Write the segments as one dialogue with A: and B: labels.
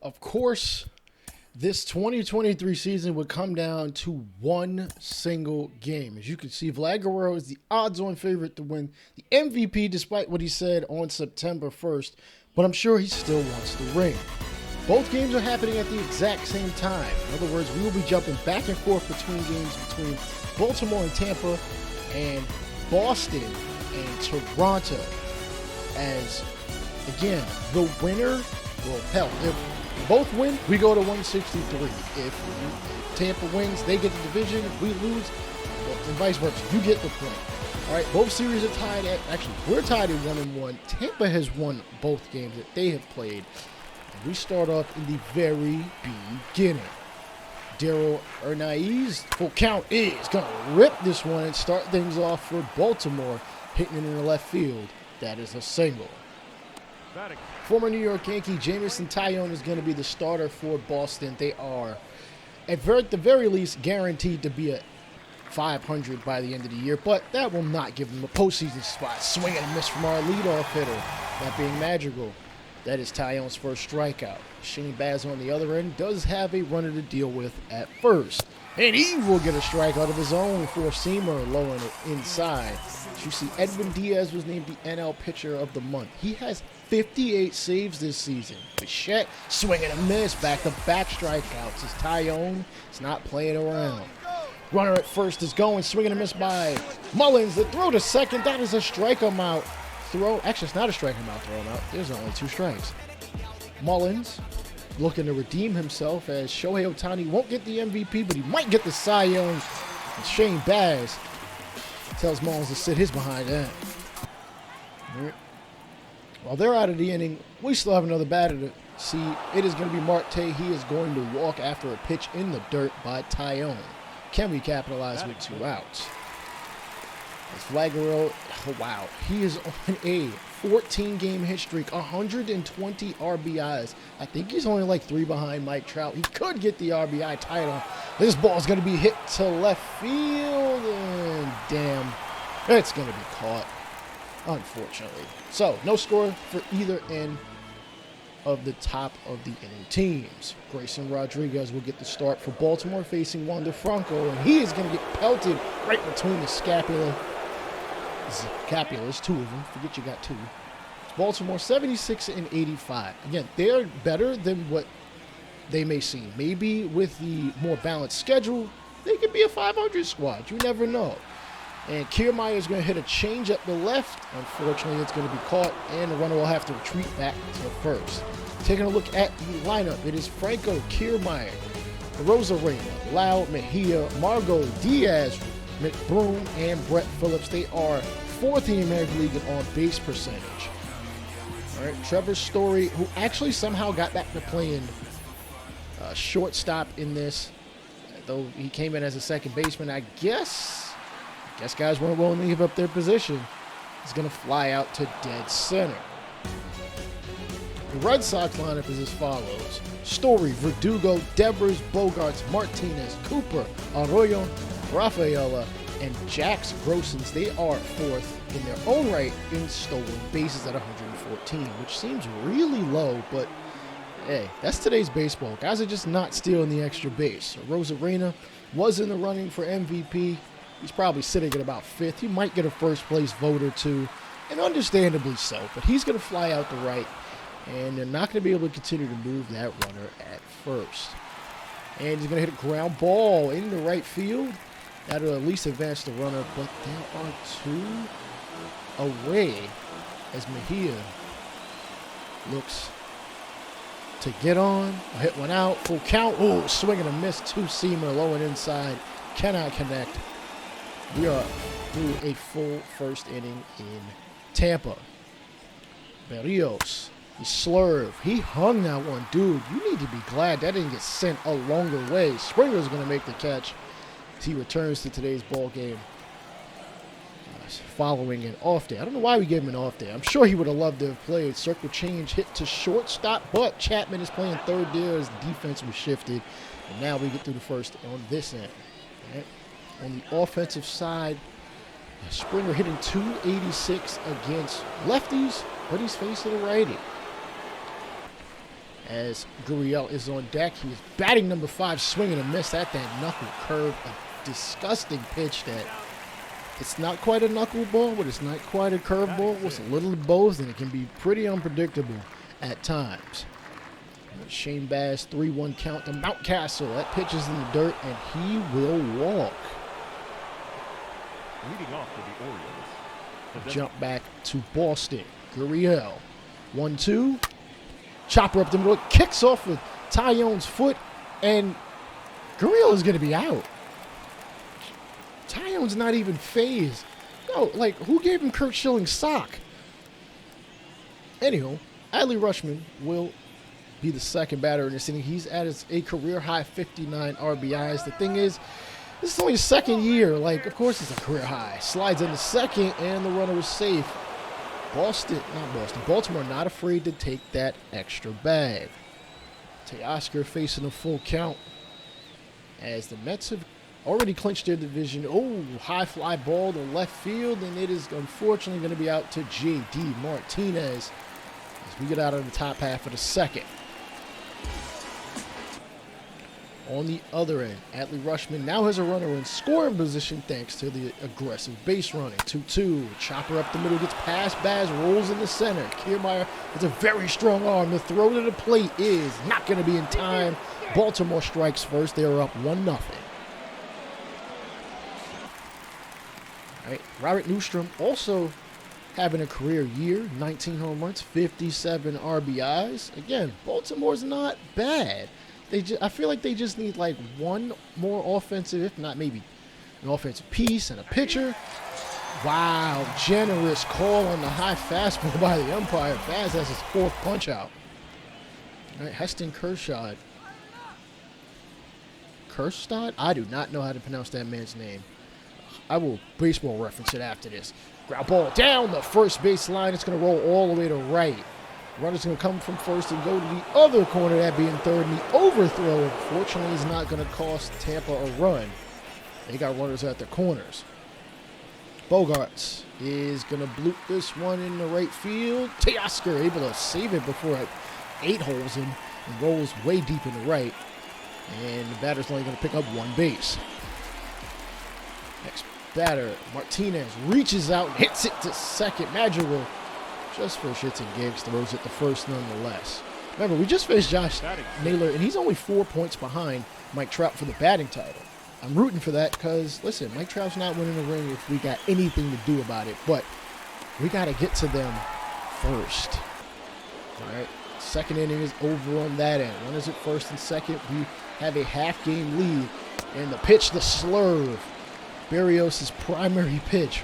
A: of course, this 2023 season would come down to one single game. As you can see, Vlad Guerrero is the odds-on favorite to win the MVP, despite what he said on September 1st. But I'm sure he still wants the ring. Both games are happening at the exact same time. In other words, we will be jumping back and forth between games between Baltimore and Tampa and Boston and Toronto. As, again, the winner, well, hell, if both win, we go to 163. If Tampa wins, they get the division. If we lose, well, and vice versa, you get the point. All right, both series are tied at, actually, we're tied at 1-1. Tampa has won both games that they have played. We start off in the very beginning. Daryl Hernaiz, full count, is going to rip this one and start things off for Baltimore, hitting it in the left field. That is a single. Former New York Yankee Jameson Taillon is going to be the starter for Boston. They are, at the very least, guaranteed to be at 500 by the end of the year, but that will not give them a postseason spot. Swing and a miss from our leadoff hitter, that being Madrigal. That is Taillon's first strikeout. Shane Baz on the other end does have a runner to deal with at first. And he will get a strikeout of his own, four-seamer low and inside. As you see, Edwin Diaz was named the NL Pitcher of the Month. He has 58 saves this season. Bichette, swing and a miss, back-to-back strikeouts. As Taillon is not playing around. Runner at first is going, swing and a miss by Mullins. The throw to second, that is a strikeout out. Actually, it's not a strike him out, throw him out. There's only 2 strikes. Mullins looking to redeem himself as Shohei Ohtani won't get the MVP, but he might get the Cy Young. And Shane Baz tells Mullins to sit his behind that. Right. While they're out of the inning, we still have another batter to see. It is going to be Marte. He is going to walk after a pitch in the dirt by Taillon. Can we capitalize with 2 outs? As Vlad Guerrero, oh wow, he is on a 14-game hit streak, 120 RBIs. I think he's only like 3 behind Mike Trout. He could get the RBI title. This ball is going to be hit to left field, and damn, it's going to be caught, unfortunately. So, no score for either end of the top of the inning teams. Grayson Rodriguez will get the start for Baltimore, facing Wander Franco, and he is going to get pelted right between the scapulas, 2 of them. Forget you got 2. Baltimore 76 and 85. Again, they're better than what they may seem. Maybe with the more balanced schedule, they could be a 500 squad. You never know. And Kiermaier is going to hit a change up the left. Unfortunately, it's going to be caught, and the runner will have to retreat back to the first. Taking a look at the lineup, it is Franco, Kiermaier, Rosarena, Lau, Mejia, Margot, Diaz, McBroom, and Brett Phillips. They are 4th in the American League in on-base percentage. All right, Trevor Story, who actually somehow got back to playing shortstop in this, though he came in as a second baseman. I guess guys weren't willing to give up their position. He's going to fly out to dead center. The Red Sox lineup is as follows. Story, Verdugo, Devers, Bogarts, Martinez, Cooper, Arroyo, Rafaela, and Jax Grossens. They are 4th in their own right in stolen bases at 114, which seems really low, but hey, that's today's baseball. Guys are just not stealing the extra base. So Rosarena was in the running for MVP. He's probably sitting at about 5th. He might get a first place vote or 2, and understandably so, but he's going to fly out the right, and they're not going to be able to continue to move that runner at first. And he's going to hit a ground ball in the right field. That'll at least advance the runner, but there are 2 away as Mejia looks to get on. I'll hit one out, full count. Oh, swing and a miss, 2-seamer low and inside. Cannot connect. We are through a full first inning in Tampa. Berrios, he slurved. He hung that one. Dude, you need to be glad that didn't get sent a longer way. Springer's going to make the catch as he returns to today's ball game following an off day. I don't know why we gave him an off day. I'm sure he would have loved to have played. Circle change, hit to shortstop, but Chapman is playing third there as defense was shifted. And now we get through the first on this end. Right? On the offensive side, Springer hitting .286 against lefties, but he's facing a righty. as Gurriel is on deck. He's batting number 5, swinging a miss at that knuckle curve. A disgusting pitch that it's not quite a knuckleball, but it's not quite a curveball. It's a little of both, and it can be pretty unpredictable at times. Shane Bass, 3-1 count to Mountcastle. That pitch is in the dirt, and he will walk.
B: Leading off for the Orioles.
A: Jump back to Boston. Gurriel, 1-2. Chopper up the middle. Kicks off with Tyone's foot, and Gurriel is going to be out. Tyone's not even phased. No, like, who gave him Kurt Schilling's sock? Anyhow, Adley Rutschman will be the second batter in this inning. He's at a career-high 59 RBIs. The thing is, this is only his second year. Like, of course it's a career high. Slides into second, and the runner is safe. Baltimore not afraid to take that extra bag. Teoscar facing a full count as the Mets have already clinched their division. Oh, high fly ball to left field, and it is unfortunately going to be out to J.D. Martinez as we get out of the top half of the second. On the other end, Adley Rutschman now has a runner in scoring position thanks to the aggressive base running. 2-2, chopper up the middle, gets past Baz, rolls in the center. Kiermaier has a very strong arm. The throw to the plate is not going to be in time. Baltimore strikes first. They are up 1-0. All right, Robert Newstrom also having a career year, 19 home runs, 57 RBIs. Again, Baltimore's not bad. I feel like they just need like one more offensive, if not maybe an offensive piece and a pitcher. Wow, generous call on the high fastball by the umpire. Baz has his 4th punch out. All right, Heston Kjerstad. Kjerstad? I do not know how to pronounce that man's name. I will baseball reference it after this. Ground ball down the first base line. It's going to roll all the way to right. Runner's going to come from first and go to the other corner, that being third. And the overthrow, unfortunately, is not going to cost Tampa a run. They got runners at their corners. Bogarts is going to bloop this one in the right field. Teoscar able to save it before it 8 holes him and rolls way deep in the right. And the batter's only going to pick up 1 base. Next batter, Martinez reaches out and hits it to second. Madrigal, just for shits and gigs, throws it to first nonetheless. Remember, we just faced Josh Naylor, and he's only 4 points behind Mike Trout for the batting title. I'm rooting for that because, listen, Mike Trout's not winning the ring if we got anything to do about it, but we got to get to them first. All right, second inning is over on that end. Runners at first and second. We have a half-game lead, and the pitch, the slurve. Berrios' primary pitch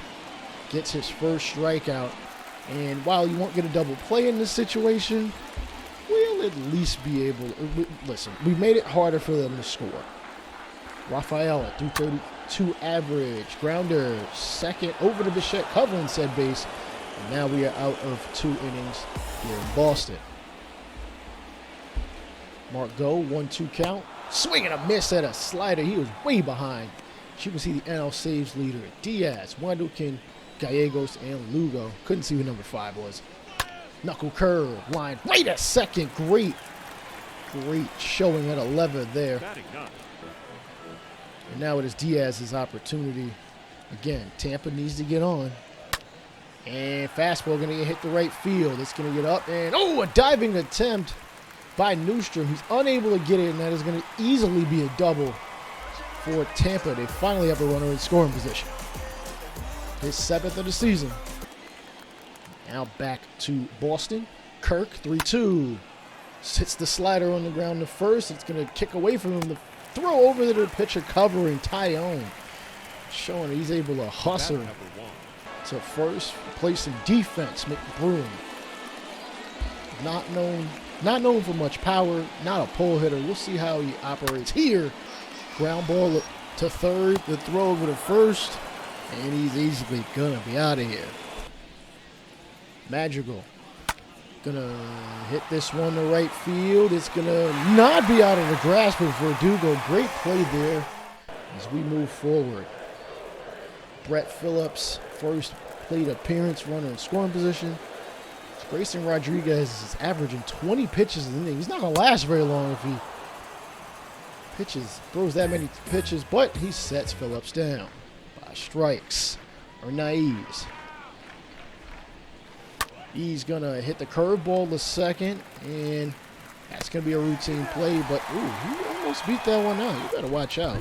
A: gets his first strikeout. And while you won't get a double play in this situation, we'll at least be able to, listen, we made it harder for them to score. Rafaela, 332 average, grounder, second over to Bichette, covering said base. And now we are out of 2 innings here in Boston. Margot, 1-2 count, swinging a miss at a slider. He was way behind. You can see the NL saves leader, Diaz, Wandelkin, Gallegos, and Lugo. Couldn't see who number 5 was. Knuckle curve, line right at second. Great showing at a lever there. And now it is Diaz's opportunity. Again, Tampa needs to get on. And fastball going to hit the right field. It's going to get up and, a diving attempt by Newstrom. He's unable to get it, and that is going to easily be a double for Tampa. They finally have a runner in scoring position. His 7th of the season. Now back to Boston. Kirk, 3-2. Hits the slider on the ground to first. It's going to kick away from him. The throw over to the pitcher covering Tyone. Showing he's able to hustle to first. Placing defense, McBroom. Not known for much power. Not a pull hitter. We'll see how he operates here. Ground ball to third. The throw over to first. And he's easily going to be out of here. Madrigal going to hit this one to right field. It's going to not be out of the grasp of Verdugo. Great play there as we move forward. Brett Phillips, first plate appearance, runner in scoring position. Grayson Rodriguez is averaging 20 pitches an inning. He's not going to last very long if he throws that many pitches, but he sets Phillips down by strikes or naïves. He's going to hit the curveball the second, and that's going to be a routine play, but he almost beat that one out. You better watch out.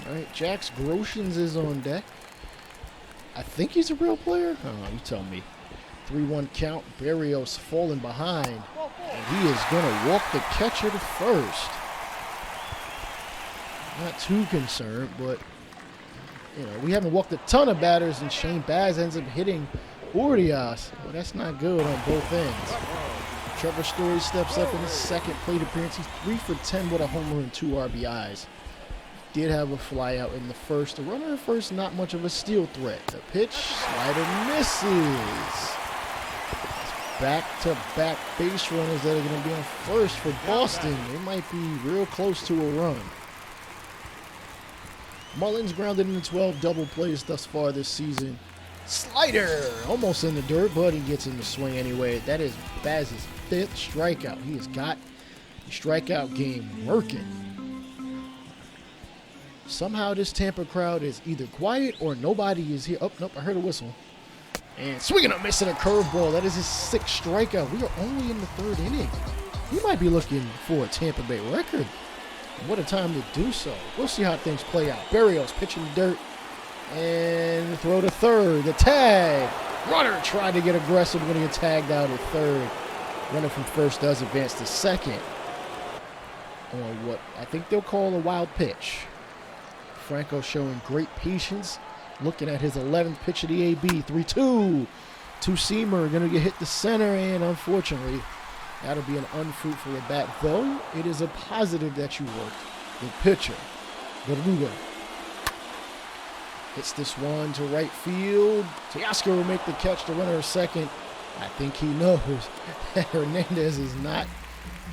A: All right, Jax Groshans is on deck. I think he's a real player. Oh, you tell me. 3-1 count. Berrios falling behind, and he is going to walk the catcher to first. Not too concerned, but we haven't walked a ton of batters, and Shane Baz ends up hitting Orioles. Well, that's not good on both ends. Trevor Story steps up in his second plate appearance. He's 3 for 10 with a homer and 2 RBIs. Did have a fly out in the first. The runner at first, not much of a steal threat. The pitch, slider misses. Back-to-back base runners that are going to be on first for Boston. They might be real close to a run. Mullins grounded into 12 double plays thus far this season. Slider, almost in the dirt, but he gets in the swing anyway. That is Baz's 5th strikeout. He has got the strikeout game working. Somehow this Tampa crowd is either quiet or nobody is here. Oh, nope, I heard a whistle. And swinging a miss and a curveball. That is his 6th strikeout. We are only in the 3rd inning. He might be looking for a Tampa Bay record. What a time to do so. We'll see how things play out. Berrios pitching dirt. And throw to third. The tag. Runner tried to get aggressive when he got tagged out at third. Runner from first does advance to second on what I think they'll call a wild pitch. Franco showing great patience. Looking at his 11th pitch of the AB. 3-2. Two-seamer going to get hit to center, and unfortunately, that'll be an unfruitful at bat. Though it is a positive that you worked the pitcher. Verdugo hits this one to right field. Teoscar will make the catch. The runner at second. I think he knows that Hernandez is not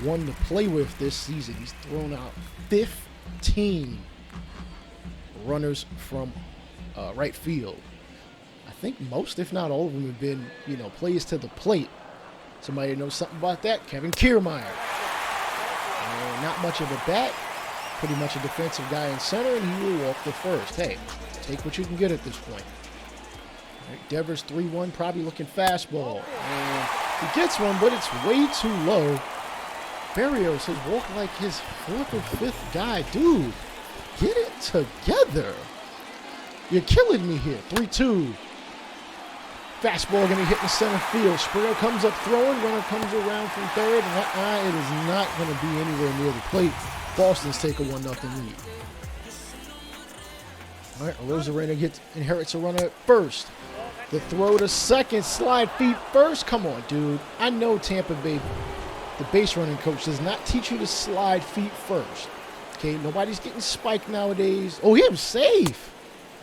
A: one to play with this season. He's thrown out 15 runners from right field. I think most, if not all of them, have been, plays to the plate. Somebody knows something about that? Kevin Kiermaier. And not much of a bat. Pretty much a defensive guy in center, and he will walk the first. Hey, take what you can get at this point. All right, Devers 3-1, probably looking fastball. And he gets one, but it's way too low. Berrios has walked like his 4th or 5th guy. Dude, get it together. You're killing me here. 3-2. Fastball going to hit in center field. Springer comes up throwing. Runner comes around from third. It is not going to be anywhere near the plate. Boston's take a 1-0 lead. All right, Rosarena inherits a runner at first. The throw to second. Slide feet first. Come on, dude. I know Tampa Bay, the base running coach, does not teach you to slide feet first. Okay, nobody's getting spiked nowadays. Oh, he was safe.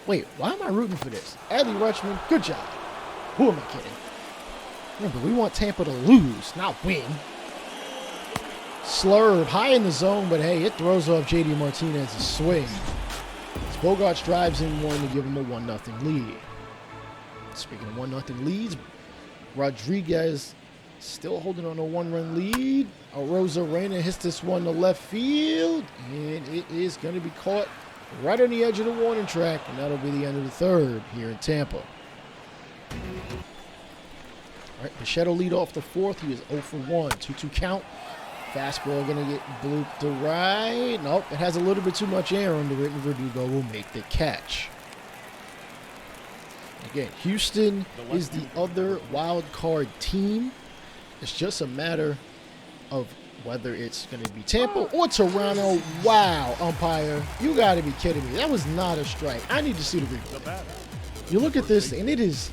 A: Wait, why am I rooting for this? Adley Rutschman, good job. Who am I kidding? Remember, we want Tampa to lose, not win. Slurve, high in the zone, but hey, it throws off J.D. Martinez's swing. Bogarts drives in one to give him a 1-0 lead. Speaking of 1-0 leads, Rodriguez still holding on a 1-run lead. Rosarena hits this one to left field, and it is going to be caught right on the edge of the warning track, and that'll be the end of the 3rd here in Tampa. All right, Bichette lead off the 4th. He is 0 for 1. 2-2 count. Fastball going to get blooped to right. Nope, it has a little bit too much air under it, and Verdugo will make the catch. Again, Houston is the other wild card team. It's just a matter of whether it's going to be Tampa or Toronto. Wow, umpire, you got to be kidding me. That was not a strike. I need to see the replay. You look at this, and it is...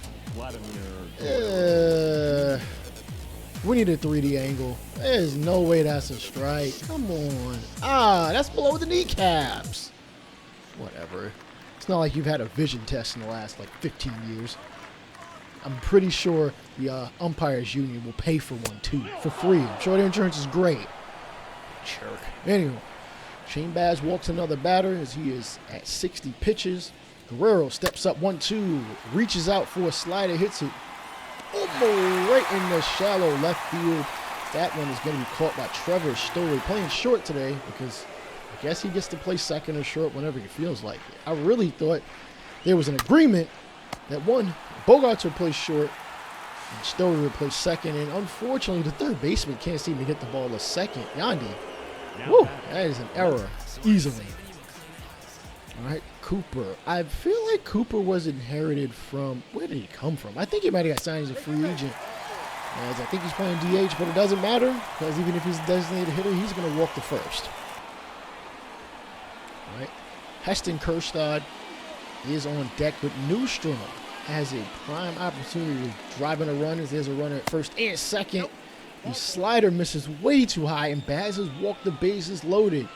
A: we need a 3D angle. There's no way that's a strike. Come on. That's below the kneecaps. Whatever. It's not like you've had a vision test in the last, 15 years. I'm pretty sure the umpires union will pay for one, too, for free. I'm sure their insurance is great. Jerk. Anyway, Shane Baz walks another batter as he is at 60 pitches. Guerrero steps up 1-2, reaches out for a slider, hits it almost right in the shallow left field. That one is going to be caught by Trevor Story, playing short today because I guess he gets to play second or short whenever he feels like it. I really thought there was an agreement that one, Bogarts would play short and Story would play second, and unfortunately the third baseman can't seem to get the ball to second. Yandy, woo, that is an error, easily. All right, Cooper. I feel like Cooper was inherited from, where did he come from? I think he might have got signed as a free agent. As I think he's playing DH, but it doesn't matter because even if he's a designated hitter, he's going to walk the first. All right, Heston Kjerstad is on deck, but Newstrom has a prime opportunity to drive in a run as there's a runner at first and second. The slider misses way too high, and Baz has walked the bases loaded.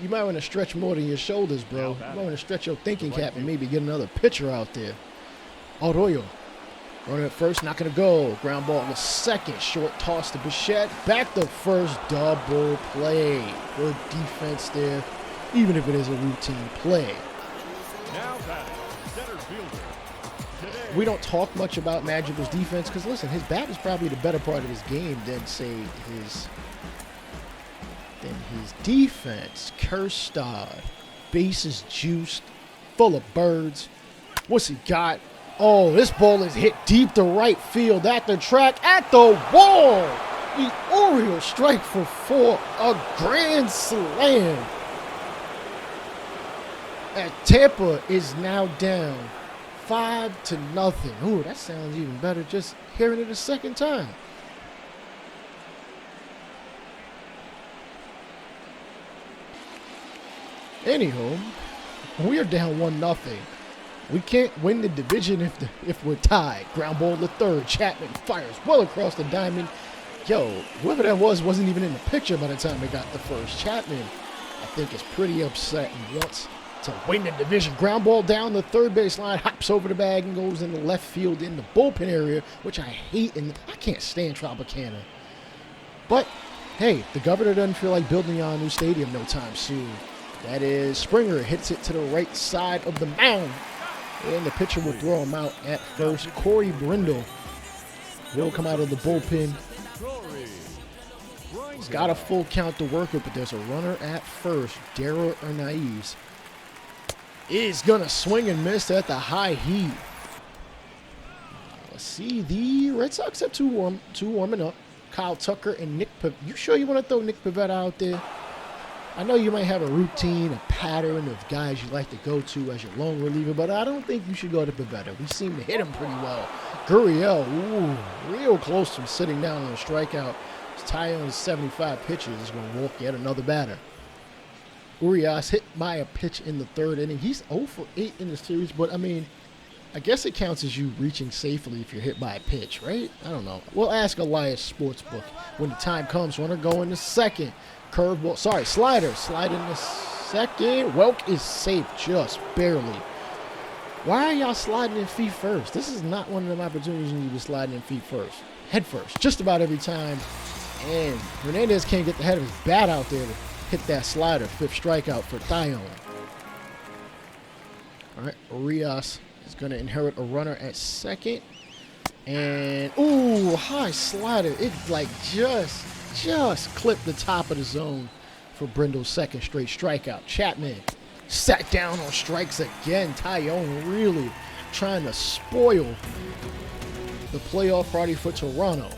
A: You might want to stretch more than your shoulders, bro. You might want to stretch your thinking cap and maybe get another pitcher out there. Arroyo, running at first, not going to go. Ground ball to second, short toss to Bichette. Back to first, double play. Good defense there, even if it is a routine play.
B: Now batting, center fielder. Today,
A: We don't talk much about Madrigal's defense because, listen, his bat is probably the better part of his game than, say, his defense. Kjerstad, bases juiced, full of birds. What's he got? Oh, this ball is hit deep to right field at the track, at the wall. The Orioles strike for 4, a grand slam. And Tampa is now down 5-0. Ooh, that sounds even better just hearing it a second time. Anyhow, we are down 1-0. We can't win the division if we're tied. Ground ball to third. Chapman fires well across the diamond. Yo, whoever that wasn't even in the picture by the time they got the first. Chapman, I think, is pretty upset and wants to win the division. Ground ball down the third baseline, hops over the bag and goes in the left field in the bullpen area, which I hate, and I can't stand Tropicana. But, hey, the governor doesn't feel like building y'all a new stadium no time soon. That is Springer, hits it to the right side of the mound. And the pitcher will throw him out at first. Corey Brindle will come out of the bullpen. He's got a full count to work with, but there's a runner at first. Darrell Hernaiz is going to swing and miss at the high heat. Let's see. The Red Sox have two warming up. Kyle Tucker and Nick Pivetta. You sure you want to throw Nick Pivetta out there? I know you might have a routine, a pattern of guys you like to go to as your lone reliever, but I don't think you should go to Pivetta. We seem to hit him pretty well. Gurriel, ooh, real close to sitting down on a strikeout. Tyone's 75 pitches is going to walk yet another batter. Urias hit by a pitch in the third inning. He's 0 for 8 in the series, but I mean, I guess it counts as you reaching safely if you're hit by a pitch, right? I don't know. We'll ask Elias Sportsbook when the time comes. Runner going to second. Curveball, sorry, slider. Slide in the second. Welk is safe, just barely. Why are y'all sliding in feet first? This is not one of them opportunities you need to be sliding in feet first. Head first, just about every time. And Hernandez can't get the head of his bat out there to hit that slider. 5th strikeout for Tyone. All right, Urias is going to inherit a runner at second. And, ooh, high slider. It like just clipped the top of the zone for Brindle's second straight strikeout. Chapman sat down on strikes again. Tyone really trying to spoil the playoff party for Toronto.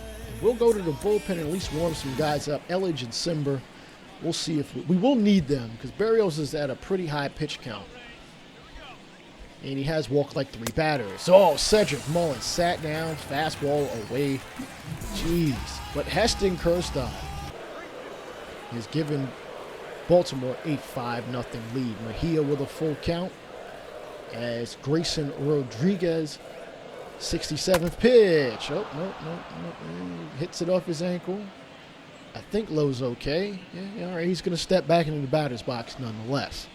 A: We'll go to the bullpen and at least warm some guys up. Elledge and Simber. We'll see if we will need them because Berrios is at a pretty high pitch count. And he has walked like 3 batters. Oh, Cedric Mullins sat down, fastball away. Jeez. But Heston Kjerstad has given Baltimore a 5-0 lead. Mejia with a full count as Grayson Rodriguez, 67th pitch. Oh, no. Hits it off his ankle. I think Lowe's okay. Yeah, all right. He's going to step back into the batter's box nonetheless.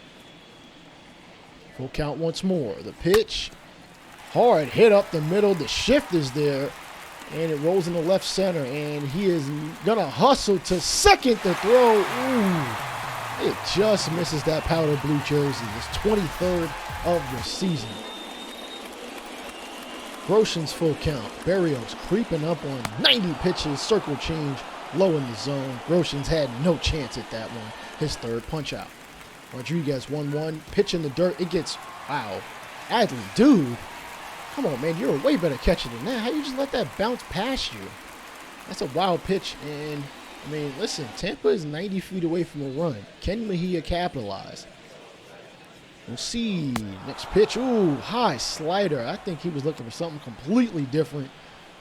A: Full count once more. The pitch. Hard hit up the middle. The shift is there. And it rolls in the left center. And he is going to hustle to second to throw. Ooh. It just misses that powder blue jersey. It's 23rd of the season. Groshans full count. Berrios creeping up on 90 pitches. Circle change. Low in the zone. Groshans had no chance at that one. His third punch out. Rodriguez 1-1. Pitch in the dirt. It gets, wow. Adley, dude. Come on, man. You're a way better catcher than that. How you just let that bounce past you? That's a wild pitch. And, I mean, listen, Tampa is 90 feet away from a run. Can Mejia capitalize? We'll see. Next pitch. Ooh, high slider. I think he was looking for something completely different.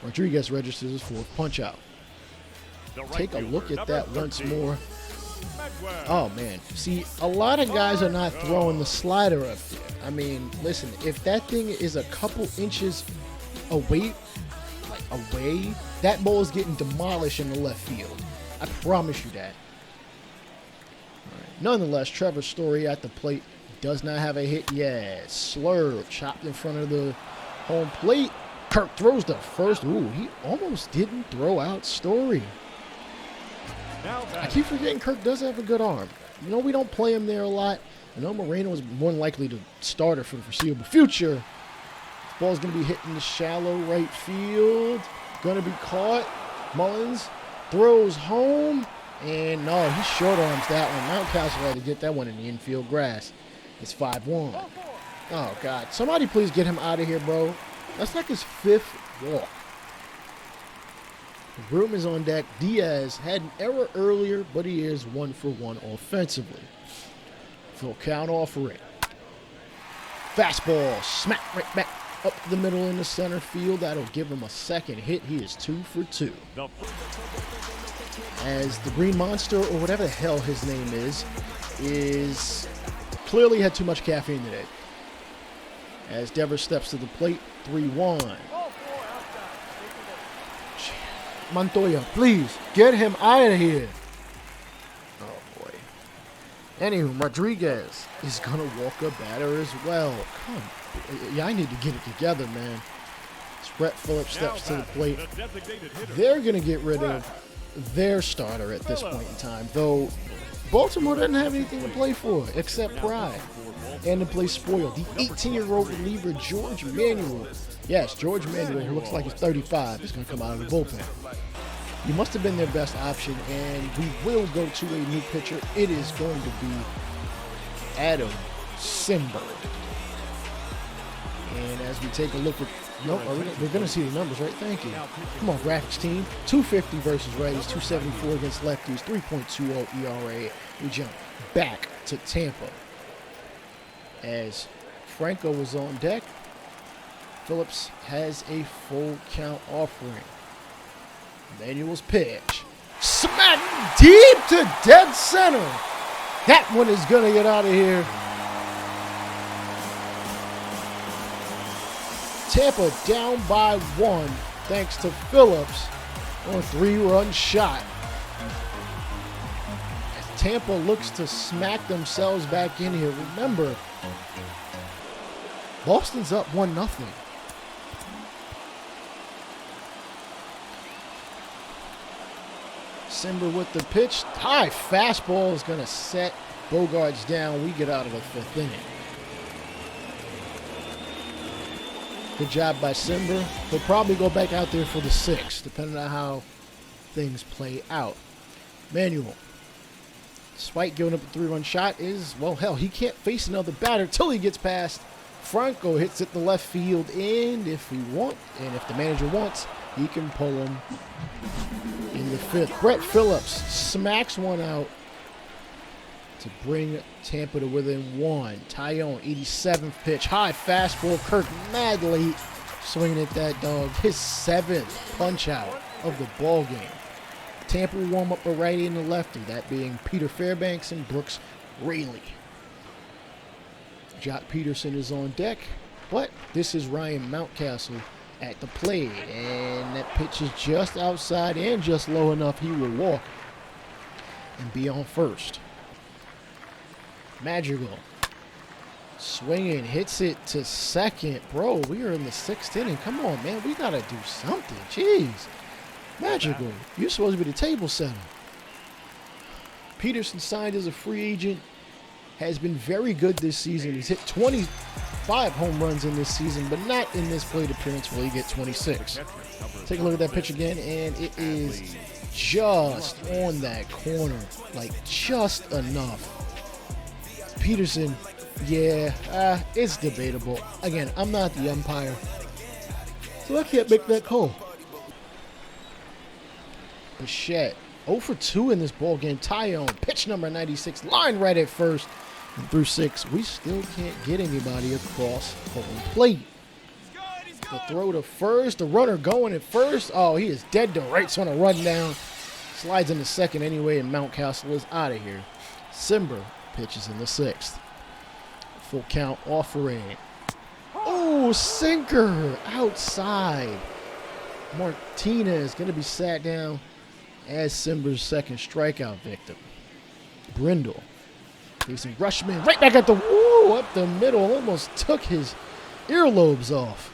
A: Rodriguez registers his fourth punch out. Take a look at that once more. Oh, man. See, a lot of guys are not throwing the slider up there. I mean, listen, if that thing is a couple inches away, that ball is getting demolished in the left field. I promise you that. All right. Nonetheless, Trevor Story at the plate does not have a hit yet. Slurve chopped in front of the home plate. Kirk throws the first. Ooh, he almost didn't throw out Story. I keep forgetting Kirk does have a good arm. You know, we don't play him there a lot. I know Moreno is more than likely the starter for the foreseeable future. This ball's going to be hit in the shallow right field. Going to be caught. Mullins throws home. And no, he short arms that one. Mountcastle had to get that one in the infield grass. It's 5-1. Oh, God. Somebody please get him out of here, bro. That's like his fifth walk. Room is on deck. Diaz had an error earlier, but he is 1 for 1 offensively. Full count offering. Fastball. Smack right back up the middle in the center field. That'll give him a second hit. He is 2 for 2. As the Green Monster, or whatever the hell his name is clearly had too much caffeine today. As Devers steps to the plate, 3-1. Montoya, please, get him out of here. Oh, boy. Anywho, Rodriguez is going to walk a batter as well. Come, yeah, I need to get it together, man. Brett Phillips steps to the plate. They're going to get rid of their starter at this point in time, though Baltimore doesn't have anything to play for except pride and to play spoiled. The 18-year-old reliever, George Manuel. Yes, George Manuel, who looks like he's 35, is going to come out of the bullpen. He must have been their best option, and we will go to a new pitcher. It is going to be Adam Simber. And as we take a look at, we're going to see the numbers, right? Thank you. Come on, graphics team. 250 versus righties, 274 against lefties, 3.20 ERA. We jump back to Tampa. As Franco is on deck, Phillips has a full count offering. Manuel's pitch. Smack deep to dead center. That one is going to get out of here. Tampa down by 1 thanks to Phillips on a 3-run shot. As Tampa looks to smack themselves back in here. Remember, Boston's up 1-0. Simber with the pitch. High fastball is going to set Bogarts down. We get out of the 5th inning. Good job by Simber. He'll probably go back out there for the 6th, depending on how things play out. Manuel, despite giving up a 3-run shot, is, well, hell, he can't face another batter till he gets past. Franco hits it the left field, and if the manager wants, he can pull him in the 5th. Brett Phillips smacks one out to bring Tampa to within 1. Tyone, 87th pitch. High fastball. Kirk mad late swinging at that dog. His 7th punch out of the ball game. Tampa warm up a righty and a lefty, that being Peter Fairbanks and Brooks Raley. Jock Peterson is on deck, but this is Ryan Mountcastle at the plate, and that pitch is just outside and just low enough he will walk and be on first. Madrigal swinging, hits it to second. Bro, we are in the 6th inning. Come on, man, we gotta do something. Jeez, Madrigal, you're supposed to be the table setter. Peterson signed as a free agent, has been very good this season. He's hit 20 5 home runs in this season, but not in this plate appearance will he get 26. Take a look at that pitch again, and it is just on that corner, like just enough. Peterson, yeah, it's debatable. Again, I'm not the umpire, so I can't make that call. Bichette, 0 for 2 in this ball game. Tyone, pitch number 96, line right at first. And through 6, we still can't get anybody across home plate. The throw to first, the runner going at first. Oh, he is dead to rights on a run down. Slides into second anyway, and Mountcastle is out of here. Simber pitches in the 6th. Full count, offering. Oh, sinker outside. Martinez going to be sat down as Simber's second strikeout victim. Brindle facing Rushman right back at the woo up the middle. Almost took his earlobes off.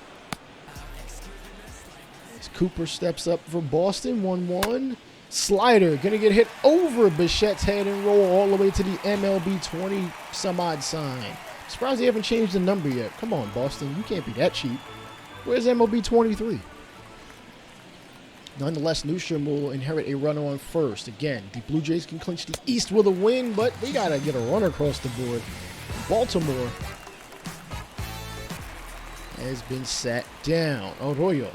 A: As Cooper steps up for Boston, 1-1. Slider going to get hit over Bichette's head and roll all the way to the MLB 20-some-odd sign. Surprised they haven't changed the number yet. Come on, Boston. You can't be that cheap. Where's MLB 23? Nonetheless, Newstrom will inherit a runner on first. Again, the Blue Jays can clinch the East with a win, but they got to get a runner across the board. Baltimore has been sat down. Arroyo.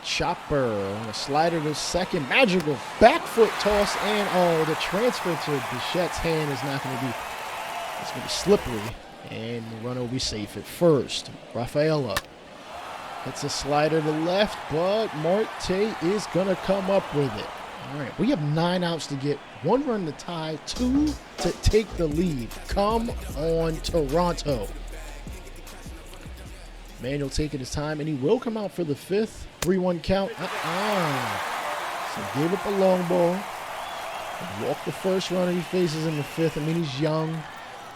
A: Chopper on a slider to second. Magical back foot toss, and the transfer to Bichette's hand is not going to be, it's going to be slippery, and the runner will be safe at first. Rafaela hits a slider to left, but Marte is going to come up with it. All right, we have 9 outs to get, 1 run to tie, 2 to take the lead. Come on, Toronto. Manuel taking his time, and he will come out for the 5th. 3-1 count. So gave up a long ball. Walk the first runner he faces in the 5th. I mean, he's young.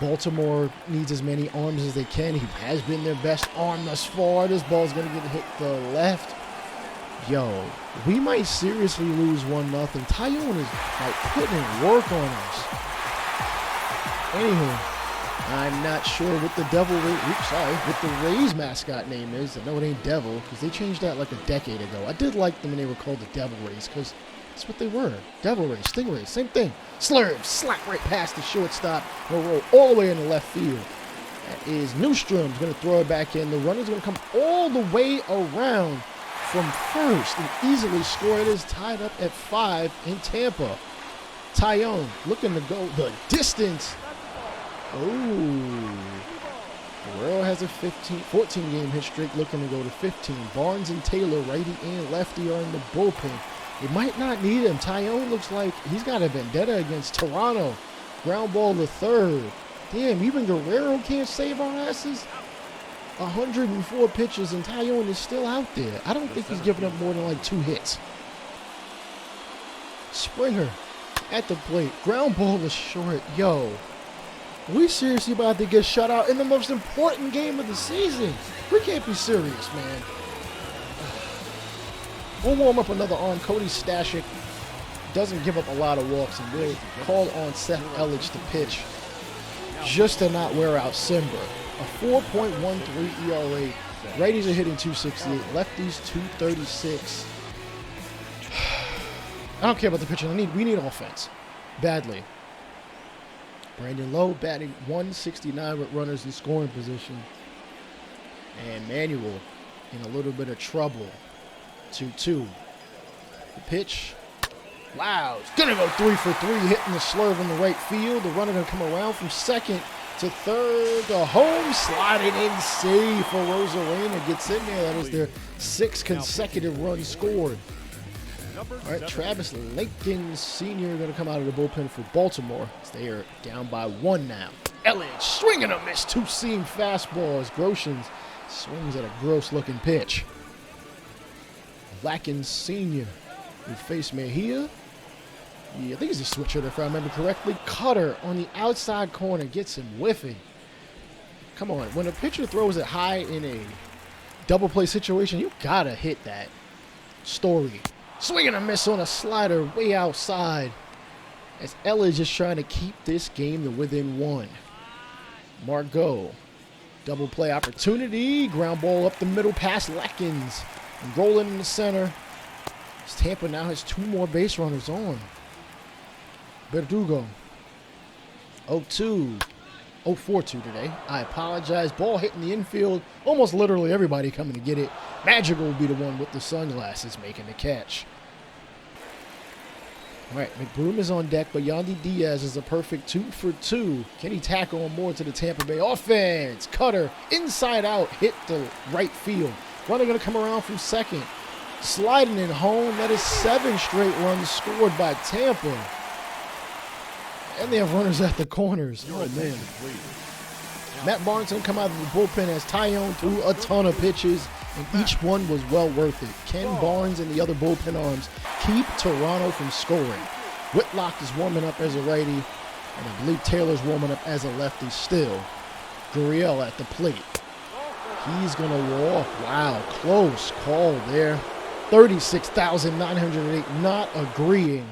A: Baltimore needs as many arms as they can. He has been their best arm thus far. This ball's going to get hit the left. Yo, we might seriously lose 1-0. Tyone is like putting in work on us. Anywho, I'm not sure what the what the Rays mascot name is. I know it ain't Devil because they changed that like a decade ago. I did like them when they were called the Devil Rays because that's what they were. Devil Rays, Stingrays, same thing. Slurve, slap right past the shortstop. He'll roll all the way in the left field. That is Newstrom's going to throw it back in. The runner's going to come all the way around from first and easily score. It is tied up at 5 in Tampa. Tyone looking to go the distance. Oh, Guerrero has a 14-game hit streak, looking to go to 15. Barnes and Taylor, righty and lefty, are in the bullpen. They might not need him. Tyone looks like he's got a vendetta against Toronto. Ground ball to third. Damn, even Guerrero can't save our asses. 104 pitches, and Tyone is still out there. I don't think he's given up more than like 2 hits. Springer at the plate. Ground ball is short. Yo. We seriously about to get shut out in the most important game of the season. We can't be serious, man. We'll warm up another arm. Cody Stashik doesn't give up a lot of walks, and we'll call on Seth Elledge to pitch just to not wear out Simber. A 4.13 ERA. Righties are hitting 268. Lefties 236. I don't care about the pitching. We need offense badly. Brandon Lowe batting 169 with runners in scoring position. And Manuel in a little bit of trouble. 2-2. The pitch. Wow. It's going to go 3 for 3, hitting the slurve in the right field. The runner going to come around from second to third. The home sliding in safe for Rosarena. Gets in there. That is their 6th consecutive run scored. All right, Travis Lincoln Sr. going to come out of the bullpen for Baltimore. They are down by 1 now. Elledge swinging a miss. 2-seam fastball as Groshans swings at a gross-looking pitch. Lackins Sr. will face Mejia. Yeah, I think he's a switch hitter if I remember correctly. Cutter on the outside corner gets him whiffing. Come on, when a pitcher throws it high in a double play situation, you got to hit that. Story. Swinging a miss on a slider way outside as Elledge is trying to keep this game to within 1. Margot Double play opportunity. Ground ball up the middle past Latkins. And rolling in the center. Tampa now has 2 more base runners on. Verdugo. 0-2. 0-4-2 today. I apologize. Ball hitting the infield. Almost literally everybody coming to get it. Magical will be the one with the sunglasses making the catch. All right, McBroom is on deck, but Yandy Diaz is a perfect 2 for 2. Can he tackle on more to the Tampa Bay offense? Cutter, inside out, hit the right field. Runner going to come around from second. Sliding it home. That is 7 straight runs scored by Tampa. And they have runners at the corners. Oh, man. Matt Barnes going to come out of the bullpen as Tyone threw a ton of pitches, and each one was well worth it. Ken Barnes and the other bullpen arms keep Toronto from scoring. Whitlock is warming up as a righty, and I believe Taylor's warming up as a lefty still. Gurriel at the plate. He's going to walk. Wow, close call there. 36,908 not agreeing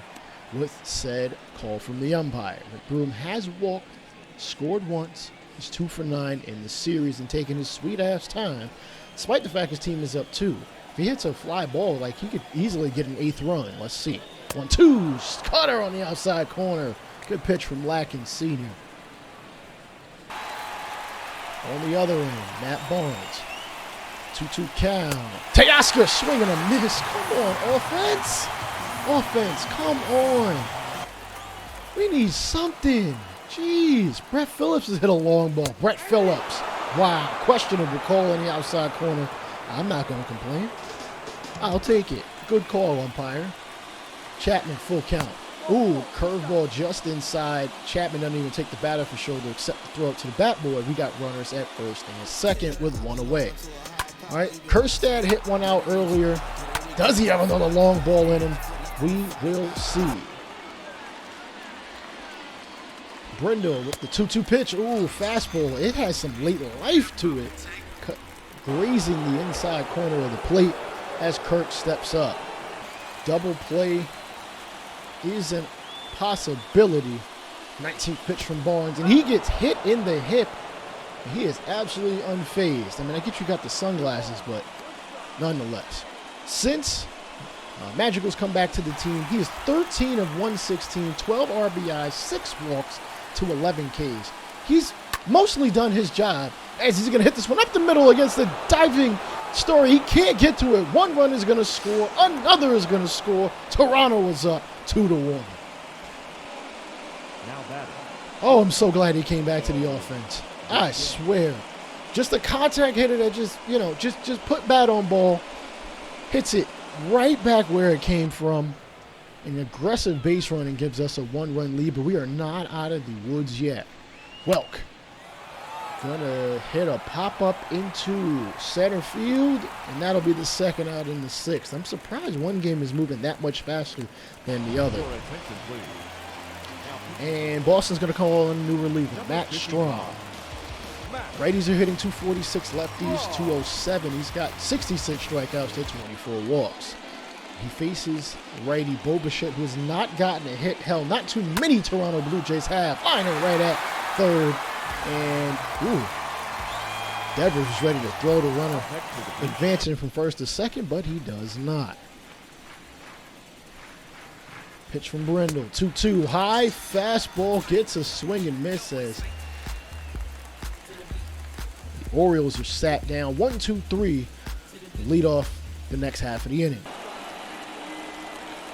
A: with said call from the umpire. McBroom has walked, scored once. He's 2 for 9 in the series and taking his sweet ass time, despite the fact his team is up 2. If he hits a fly ball, like, he could easily get an 8th run. Let's see. 1-2, cutter on the outside corner. Good pitch from Latkins Sr. On the other end, Matt Barnes. 2-2 count. Teoscar swinging a miss. Come on, offense. Offense, come on. We need something. Jeez. Brett Phillips has hit a long ball. Brett Phillips. Wow. Questionable call in the outside corner. I'm not going to complain. I'll take it. Good call, umpire. Chapman, full count. Ooh, curveball just inside. Chapman doesn't even take the bat off his shoulder except to throw it to the bat board. We got runners at first and second with 1 away. All right, Kerstad hit one out earlier. Does he have another long ball in him? We will see. Brindle with the 2-2 pitch. Ooh, fastball. It has some late life to it. Grazing the inside corner of the plate as Kirk steps up. Double play is a possibility. 19th pitch from Barnes, and he gets hit in the hip. He is absolutely unfazed. I mean, I get you got the sunglasses, but nonetheless. Since Magical's come back to the team, he is 13 of 116, 12 RBIs, 6 walks to 11 Ks. He's mostly done his job, as he's going to hit this one up the middle against the diving Story. He can't get to it. 1 run is going to score. Another is going to score. Toronto is up 2-1. Oh, I'm so glad he came back to the offense. I swear. Just a contact hitter that just put bat on ball, hits it right back where it came from. An aggressive base running gives us a 1-run lead, but we are not out of the woods yet. Welk gonna hit a pop-up into center field, and that'll be the second out in the 6th. I'm surprised one game is moving that much faster than the other. And Boston's gonna call on a new reliever, Matt Strong. Righties are hitting 246, lefties 207. He's got 66 strikeouts to 24 walks. He faces righty Bo Bichette, who has not gotten a hit. Hell, not too many Toronto Blue Jays have. Liner right at third. And, Devers is ready to throw the runner, advancing from first to second, but he does not. Pitch from Brindle, 2-2, high fastball, gets a swing and miss as the Orioles are sat down. 1-2-3, lead off the next half of the inning.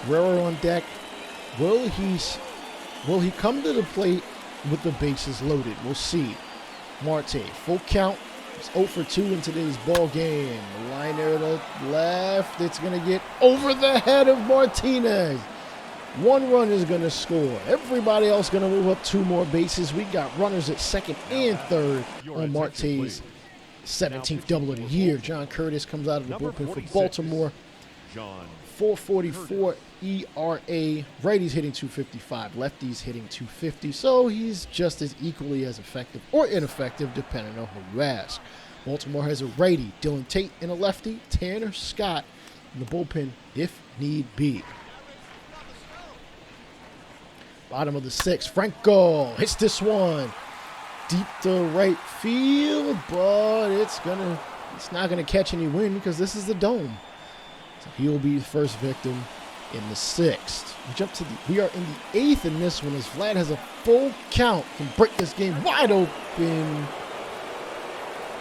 A: Guerrero on deck. Will he come to the plate with the bases loaded? We'll see. Marte, full count. It's 0 for 2 in today's ball game. Liner to left. It's going to get over the head of Martinez. 1 run is going to score. Everybody else going to move up 2 more bases. We got runners at second and third on Marte's 17th double of the year. John Curtis comes out of the bullpen for Baltimore. 4.44 ERA. Righties hitting 255. Lefties hitting 250. So he's just as equally as effective or ineffective, depending on who you ask. Baltimore has a righty, Dylan Tate, and a lefty, Tanner Scott, in the bullpen if need be. Bottom of the 6th, Franco hits this one. deep to right field, but it's not gonna catch any wind because this is the dome. So he will be the first victim in the 6th. We are in the 8th in this one as Vlad has a full count, can break this game wide open.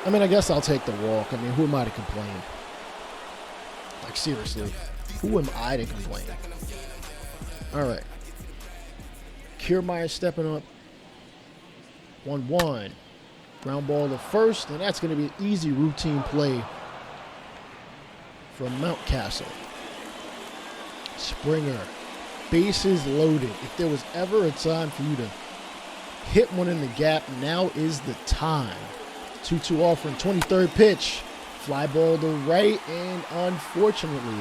A: I mean, I guess I'll take the walk. I mean, who am I to complain? Like, seriously, who am I to complain? All right. Kiermaier stepping up. 1-1. Ground ball to first, and that's going to be an easy routine play from Mountcastle. Springer. Bases loaded. If there was ever a time for you to hit one in the gap, now is the time. 2-2 offering, 23rd pitch. Fly ball to right, and unfortunately,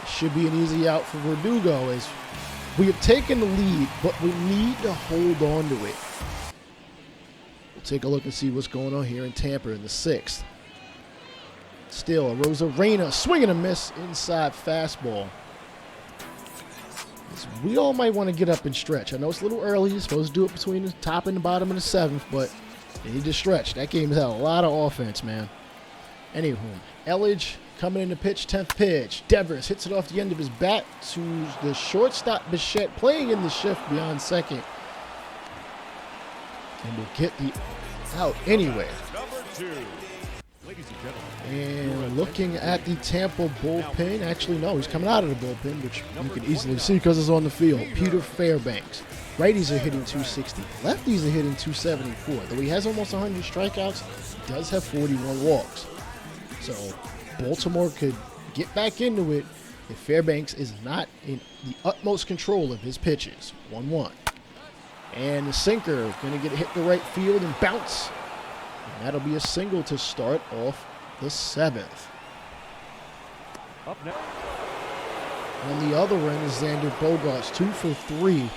A: it should be an easy out for Verdugo as we have taken the lead, but we need to hold on to it. We'll take a look and see what's going on here in Tampa in the 6th. Still, a Rosarena, swing and a miss, inside fastball. We all might want to get up and stretch. I know it's a little early. You're supposed to do it between the top and the bottom of the 7th, but you need to stretch. That game has had a lot of offense, man. Anywho, Elledge coming in to pitch, 10th pitch. Devers hits it off the end of his bat to the shortstop, Bichette, playing in the shift beyond second. And we'll get the out anyway.
B: Number 2. Ladies and gentlemen.
A: And looking at the Tampa bullpen, actually, no, he's coming out of the bullpen, which you can easily see because it's on the field. Peter Fairbanks. Righties are hitting 260. Lefties are hitting 274. Though he has almost 100 strikeouts, he does have 41 walks. So Baltimore could get back into it if Fairbanks is not in the utmost control of his pitches. 1-1. And the sinker going to get hit to right field and bounce. And that'll be a single to start off the 7th.
B: Up next.
A: On the other end is Xander Bogaerts, 2 for 3.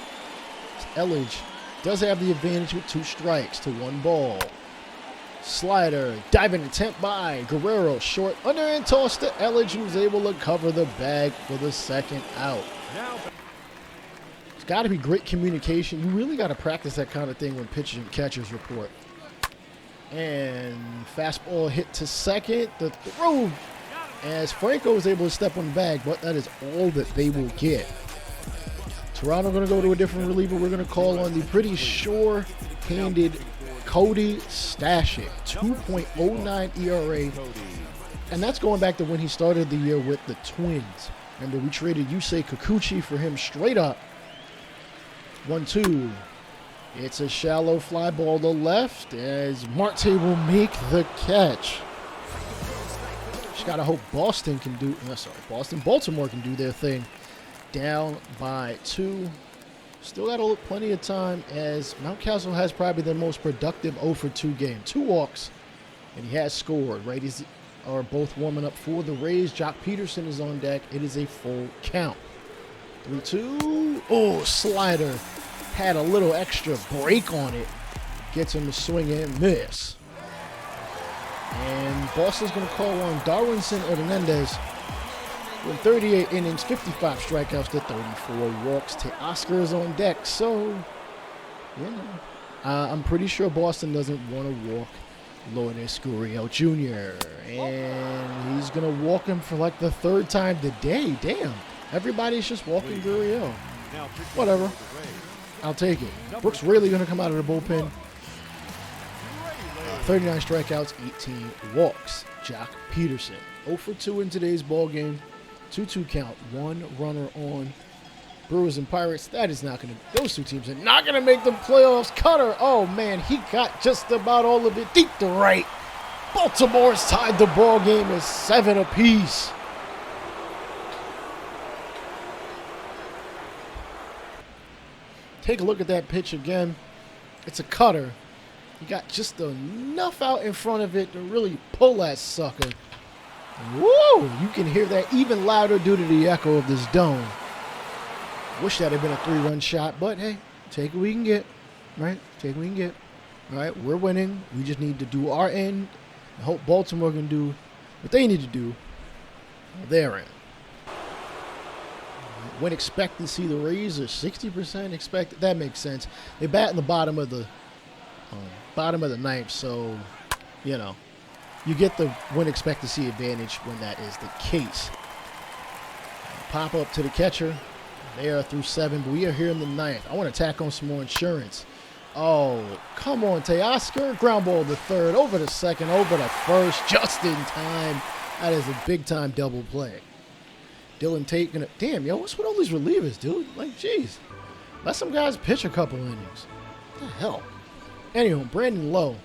A: Elledge does have the advantage with 2 strikes to 1 ball. Slider, diving attempt by Guerrero, short, under and tossed to Elledge, who's able to cover the bag for the 2nd out. It's got to be great communication. You really got to practice that kind of thing when pitchers and catchers report. And fastball hit to second. The throw as Franco is able to step on the bag, but that is all that they will get. Toronto going to go to a different reliever. We're going to call on the pretty sure-handed Cody Stashik, 2.09 ERA. And that's going back to when he started the year with the Twins. Remember, we traded Yusei Kikuchi for him straight up. 1-2. It's a shallow fly ball to left as Marte will make the catch. Just got to hope Baltimore can do their thing. Down by 2. Still got plenty of time as Mountcastle has probably the most productive 0 for 2 game. 2 walks, and he has scored. Righties are both warming up for the Rays. Jock Peterson is on deck. It is a full count. 3-2. Oh, slider. Had a little extra break on it. Gets him to swing and miss. And Boston's going to call on Darwinson Hernandez. In 38 innings, 55 strikeouts to 34 walks. Teoscar is on deck. So, you know, I'm pretty sure Boston doesn't want to walk Lourdes Gurriel Jr. And he's going to walk him for like the 3rd time today. Damn. Everybody's just walking Gurriel. Whatever. I'll take it. Brooks Raley going to come out of the bullpen. 39 strikeouts, 18 walks. Jock Peterson, 0 for 2 in today's ball game. 2-2 count, 1 runner on. Brewers and Pirates, those 2 teams are not going to make the playoffs. Cutter, oh man, he got just about all of it deep to right. Baltimore's tied the ball game at 7 apiece. Take a look at that pitch again. It's a cutter. He got just enough out in front of it to really pull that sucker. Woo! You can hear that even louder due to the echo of this dome. Wish that had been a 3-run shot, but hey, take what we can get, right? Take what we can get. All right, we're winning. We just need to do our end. I hope Baltimore can do what they need to do on their end. When expect to see the Rays are 60% expected. That makes sense. They bat in the bottom of the Bottom of the ninth, so, you know, you get the win expectancy advantage when that is the case. Pop up to the catcher. They are through 7, but we are here in the ninth. I want to tack on some more insurance. Oh, come on, Teoscar. Ground ball to third, over to second, over to first, just in time. That is a big-time double play. Dylan Tate gonna... Damn, yo, what's with all these relievers, dude? Like, jeez. Let some guys pitch a couple innings. What the hell? Anyway, Brandon Lowe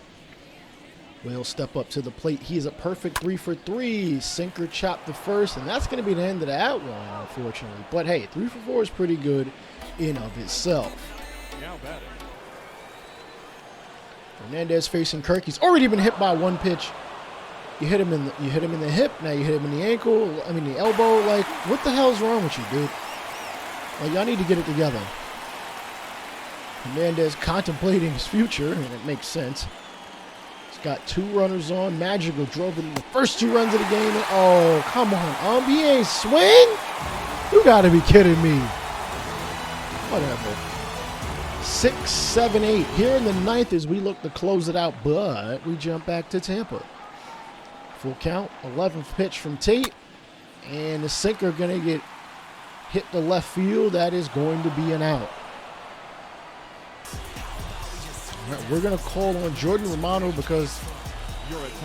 A: will step up to the plate. He is a perfect 3 for 3. Sinker chopped the first, and that's going to be the end of that one, unfortunately. But, hey, 3 for 4 is pretty good in of itself.
B: Now batting.
A: Hernandez facing Kirk. He's already been hit by one pitch. You hit him in the hip. Now you hit him in the ankle. I mean the elbow. Like, what the hell's wrong with you, dude? Like, y'all need to get it together. Hernandez contemplating his future, and it makes sense. He's got 2 runners on. Magical drove in the first 2 runs of the game. And, oh, come on, he ain't swing? You got to be kidding me. Whatever. 6, 7, 8. Here in the ninth as we look to close it out, but we jump back to Tampa. Full count, 11th pitch from Tate. And the sinker going to get hit to left field. That is going to be an out. All right, we're going to call on Jordan Romano because,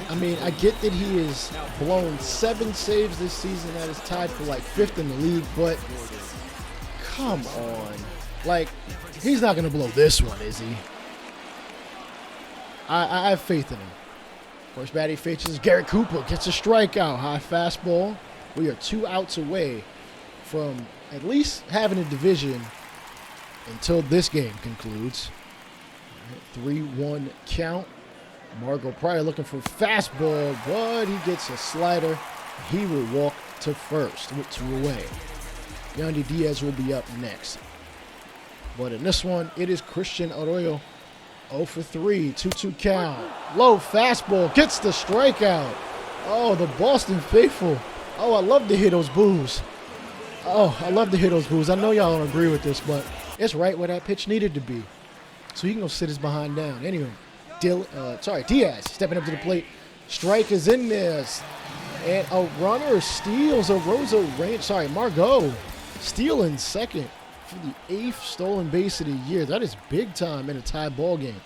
A: I mean, I get that he has blown 7 saves this season. That is tied for like 5th in the league, but come on. Like, he's not going to blow this one, is he? I have faith in him. First bat he faces Garrett Cooper. Gets a strikeout. High fastball. We are 2 outs away from at least having a division until this game concludes. 3-1 count. Margot Pryor looking for fastball, but he gets a slider. He will walk to first with 2 away. Yandy Diaz will be up next. But in this one, it is Christian Arroyo. 0 for 3, 2-2 count. Low fastball, gets the strikeout. Oh, the Boston faithful. Oh, I love to hear those boos. Oh, I love to hear those boos. I know y'all don't agree with this, but it's right where that pitch needed to be. So he can go sit his behind down. Anyway, Diaz stepping up to the plate. Strike is in there. And a runner steals Margot stealing second for the 8th stolen base of the year. That is big time in a tie ball game.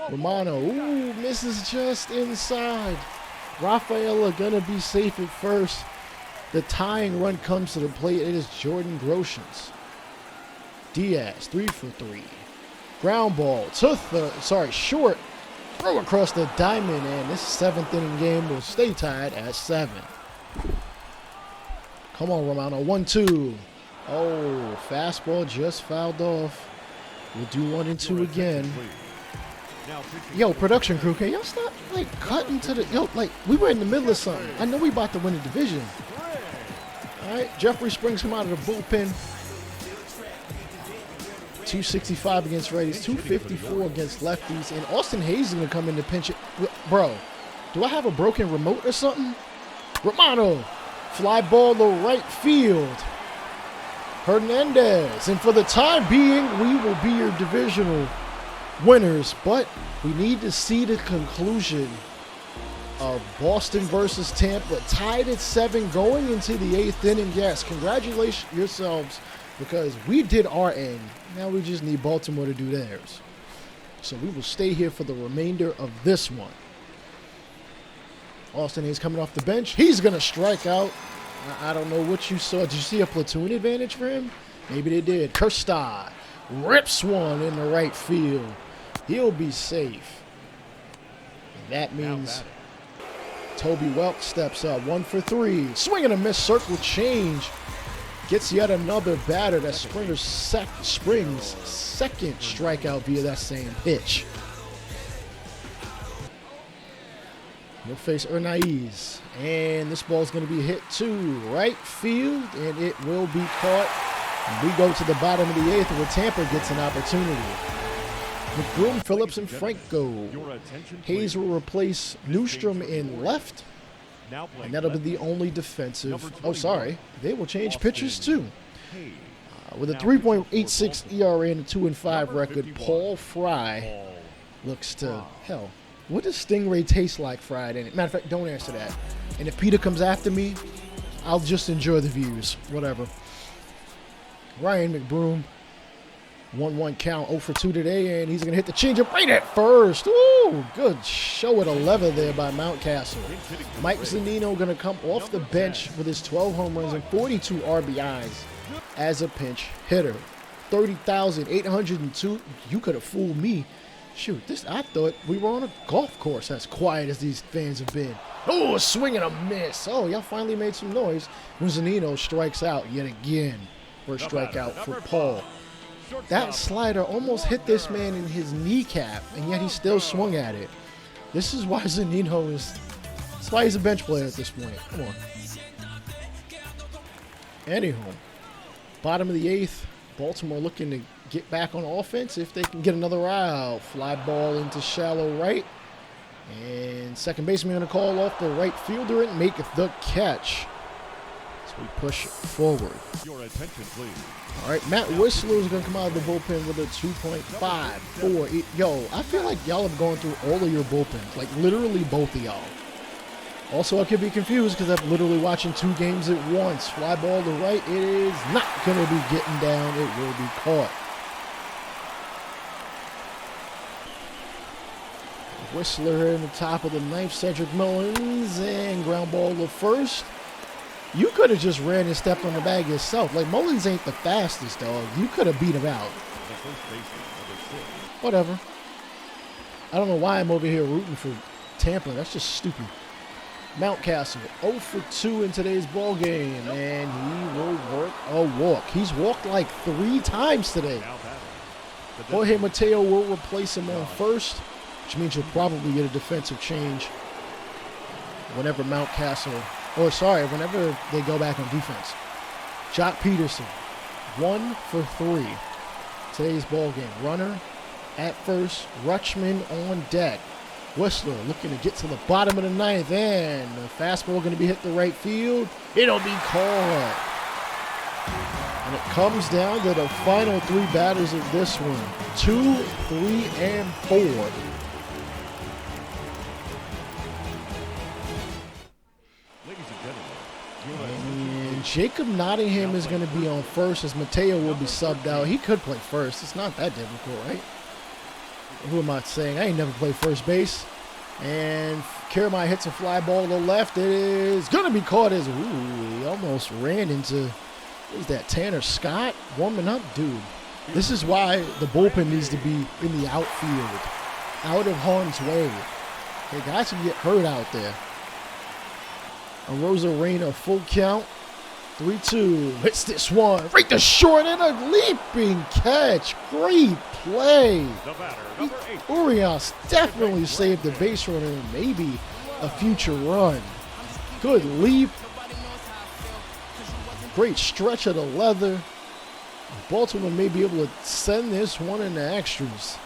A: Romano, ooh, misses just inside. Rafaela gonna be safe at first. The tying run comes to the plate. It is Jordan Groshans. Diaz, 3 for 3. Ground ball to short. Throw across the diamond, and this 7th inning game will stay tied at 7. Come on, Romano, 1-2. Oh, fastball just fouled off. We'll do 1 and 2 again. Yo, production crew, can y'all stop, like, cutting to the... Yo, like, we were in the middle of something. I know we about to win the division. All right, Jeffrey Springs come out of the bullpen. 265 against righties, 254 against lefties, and Austin Hayes is going to come in to pinch it. Bro, do I have a broken remote or something? Romano, fly ball to right field. Hernandez, and for the time being, we will be your divisional winners, but we need to see the conclusion of Boston versus Tampa, tied at 7 going into the 8th inning. Yes, congratulations yourselves, because we did our end. Now we just need Baltimore to do theirs. So we will stay here for the remainder of this one. Austin Hayes coming off the bench. He's going to strike out. I don't know what you saw. Did you see a platoon advantage for him? Maybe they did. Kerstad rips one in the right field. He'll be safe. And that means Toby Welk steps up. 1 for 3. Swing and a miss. Circle change. Gets yet another batter. That's Spring's second strikeout via that same pitch. He'll face Ernaiz. And this ball's going to be hit to right field, and it will be caught. And we go to the bottom of the 8th where Tampa gets an opportunity. McBroom, Phillips, and Franco. Hayes will replace Newstrom in left. And that'll be the only defensive. Oh, sorry. They will change pitchers, too. With a 3.86 ERA and a 2-5 record, Paul Fry looks to hell. What does stingray taste like fried in it? Matter of fact, don't answer that. And if Peter comes after me, I'll just enjoy the views. Whatever. Ryan McBroom. 1-1 count, 0 for 2 today, and he's going to hit the changeup right at first. Ooh, good show at a lever there by Mountcastle. Mike Zunino going to come off the bench with his 12 home runs and 42 RBIs as a pinch hitter. 30,802. You could have fooled me. Shoot, I thought we were on a golf course as quiet as these fans have been. Oh, a swing and a miss. Oh, y'all finally made some noise when Zunino strikes out yet again. First strikeout for Paul. That slider almost hit this man in his kneecap, and yet he still swung at it. This is why Zunino that's why he's a bench player at this point. Come on. Anyhow, bottom of the 8th, Baltimore looking to get back on offense if they can get another out. Fly ball into shallow right. And second baseman going to call off the right fielder and make the catch. So we push forward.
B: Your attention, please.
A: All right, Matt Whistler is going to come out of the bullpen with a 2.54. Yo, I feel like y'all have gone through all of your bullpens, like literally both of y'all. Also, I could be confused because I'm literally watching 2 games at once. Fly ball to right. It is not going to be getting down. It will be caught. Whistler in the top of the 9th, Cedric Mullins, and ground ball to first. You could have just ran and stepped on the bag yourself. Like, Mullins ain't the fastest, dog. You could have beat him out. Whatever. I don't know why I'm over here rooting for Tampa. That's just stupid. Mountcastle, 0 for 2 in today's ball game, and he will work a walk. He's walked like 3 times today. Jorge Mateo will replace him on first, which means you'll probably get a defensive change whenever whenever they go back on defense. Jock Peterson, 1 for 3. Today's ball game. Runner at first, Rutschman on deck. Whistler looking to get to the bottom of the 9th, and the fastball going to be hit the right field. It'll be caught. And it comes down to the final 3 batters of this one. 2, 3, and 4. And Jacob Nottingham is going to be on first as Mateo will be subbed out. He could play first. It's not that difficult, right? Who am I saying? I ain't never played first base. And Karameyer hits a fly ball to left. It is going to be caught as, he almost ran into, what is that, Tanner Scott warming up? Dude, this is why the bullpen needs to be in the outfield, out of harm's way. Okay, guys can get hurt out there. A Rosa Reyna full count. 3-2. Hits this one. Right to short and a leaping catch. Great play. Orioles definitely saved the base runner and maybe a future run. Good leap. Great stretch of the leather. Baltimore may be able to send this one into extras.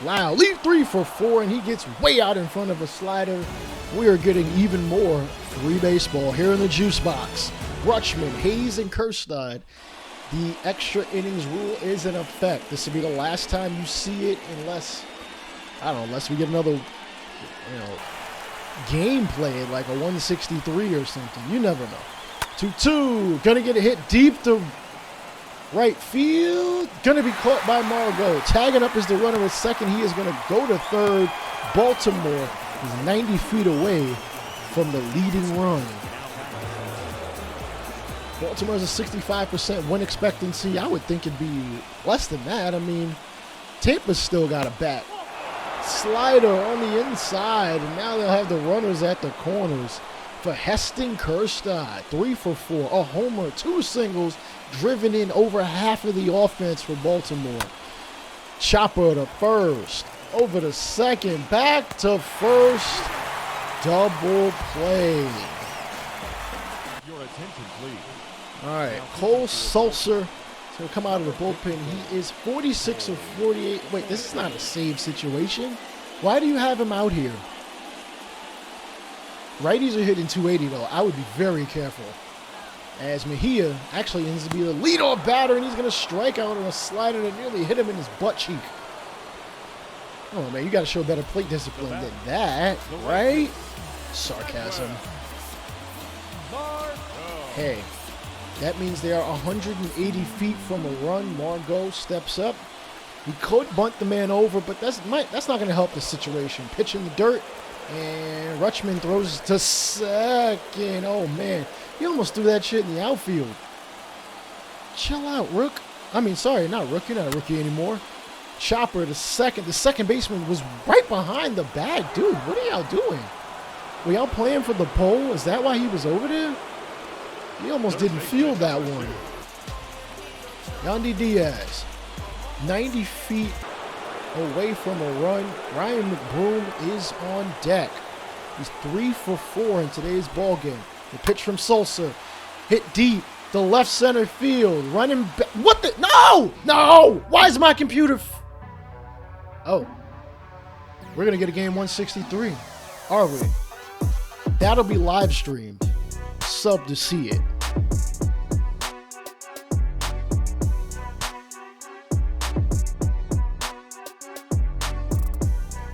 A: Wow, lead 3 for 4, and he gets way out in front of a slider. We are getting even more free baseball here in the juice box. Rutschman, Hayes, and Kerstad. The extra innings rule is in effect. This will be the last time you see it unless we get another, game played like a 163 or something. You never know. 2-2, gonna get a hit deep to right field, gonna be caught by Margot. Tagging up as the runner at second. He is gonna go to third. Baltimore is 90 feet away from the leading run. Baltimore has a 65% win expectancy. I would think it'd be less than that. I mean, Tampa's still got a bat. Slider on the inside, and now they'll have the runners at the corners. For Heston Kjerstad, 3 for 4, a homer, 2 singles, driven in over half of the offense for Baltimore. Chopper to first, over to second, back to first, double play.
B: Your attention, please.
A: All right, Cole Sulcer is going to come out of the bullpen. He is 46 of 48. Wait, this is not a save situation. Why do you have him out here? Righties are hitting 280, though. I would be very careful. As Mejia actually ends to be the leadoff batter, and he's going to strike out on a slider that nearly hit him in his butt cheek. Oh, man, you got to show better plate discipline than that, right? Sarcasm. Hey, that means they are 180 feet from a run. Margot steps up. He could bunt the man over, but that's not going to help the situation. Pitch in the dirt, and Rutschman throws to second. Oh, man. He almost threw that shit in the outfield. Chill out, Rook. I mean, sorry, not Rook. You're not a rookie anymore. Chopper to second. The second baseman was right behind the bag. Dude, what are y'all doing? Were y'all playing for the pole? Is that why he was over there? He almost didn't field that one. Yandy Diaz, 90 feet away from a run. Ryan McBroom is on deck. He's 3 for 4 in today's ball game. The pitch from Sosa, hit deep. The left center field, running back. What the? No! No! Why is my computer? Oh. We're going to get a game 163. Are we? That'll be live streamed. Sub to see it.